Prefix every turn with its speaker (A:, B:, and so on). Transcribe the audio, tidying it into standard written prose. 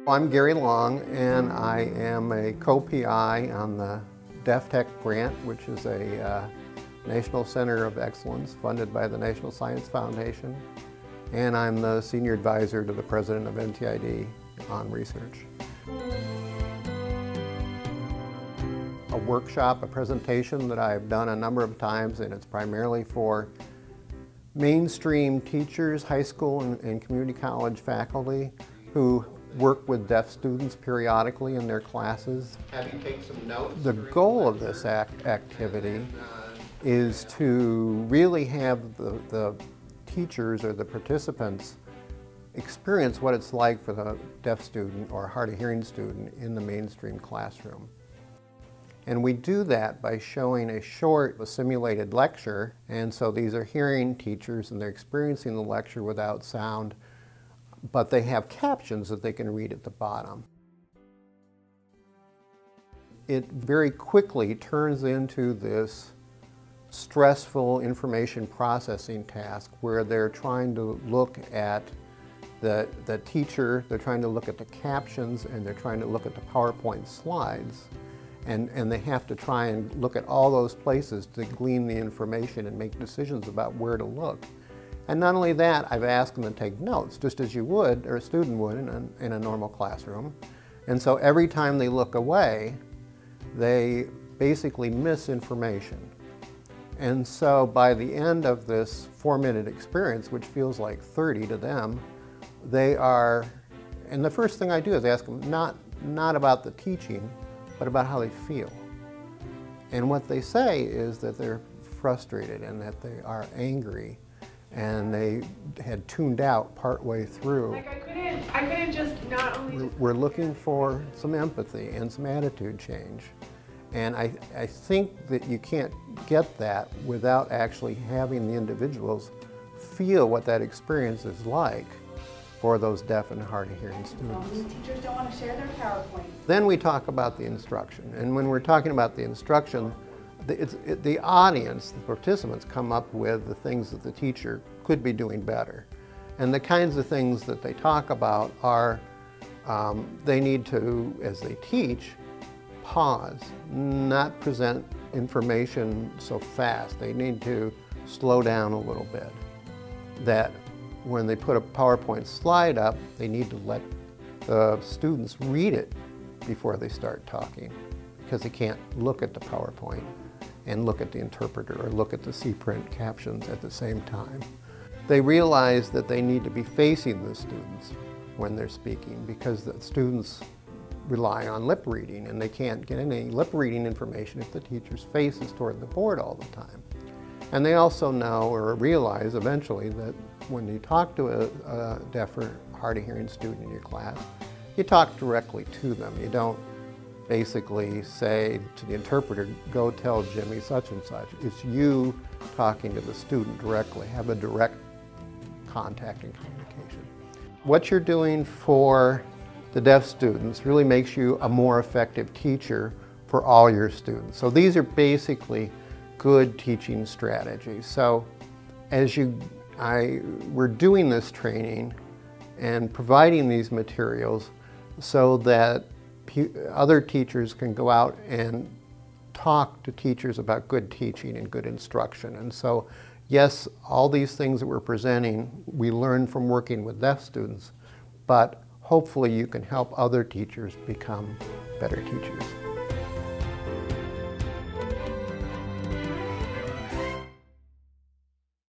A: I'm Gary Long, and I am a co-PI on the Deaf Tech Grant, which is a National Center of Excellence funded by the National Science Foundation. And I'm the Senior Advisor to the President of NTID on research. A workshop, a presentation that I've done a number of times, and it's primarily for mainstream teachers, high school and community college faculty who work with deaf students periodically in their classes. Have you taken some notes? The goal of this activity is to really have the teachers or the participants experience what it's like for the deaf student or hard of hearing student in the mainstream classroom. And we do that by showing a short simulated lecture, and so these are hearing teachers and they're experiencing the lecture without sound, but they have captions that they can read at the bottom. It very quickly turns into this stressful information processing task where they're trying to look at the teacher, they're trying to look at the captions, and they're trying to look at the PowerPoint slides. And they have to try and look at all those places to glean the information and make decisions about where to look. And not only that, I've asked them to take notes, just as you would, or a student would in a normal classroom. And so every time they look away, they basically miss information. And so by the end of this 4-minute experience, which feels like 30 to them, they are, and the first thing I do is ask them not about the teaching, but about how they feel. And what they say is that they're frustrated and that they are angry, and they had tuned out partway through.
B: Like I couldn't just not only...
A: We're looking for some empathy and some attitude change. And I think that you can't get that without actually having the individuals feel what that experience is like for those deaf and hard of hearing students.
B: These teachers don't want to share their PowerPoint.
A: Then we talk about the instruction. And when we're talking about the instruction, the audience, the participants, come up with the things that the teacher could be doing better. And the kinds of things that they talk about are they need to, as they teach, pause, not present information so fast. They need to slow down a little bit. That when they put a PowerPoint slide up, they need to let the students read it before they start talking, because they can't look at the PowerPoint and look at the interpreter or look at the C-print captions at the same time. They realize that they need to be facing the students when they're speaking, because the students rely on lip reading, and they can't get any lip reading information if the teacher's face is toward the board all the time. And they also know or realize eventually that when you talk to a deaf or hard of hearing student in your class, you talk directly to them. You don't basically say to the interpreter, go tell Jimmy such and such. It's you talking to the student directly, have a direct contact and communication. What you're doing for the deaf students really makes you a more effective teacher for all your students. So these are basically good teaching strategies. So as we're doing this training and providing these materials so that other teachers can go out and talk to teachers about good teaching and good instruction. And so, yes, all these things that we're presenting, we learn from working with deaf students, but hopefully you can help other teachers become better teachers.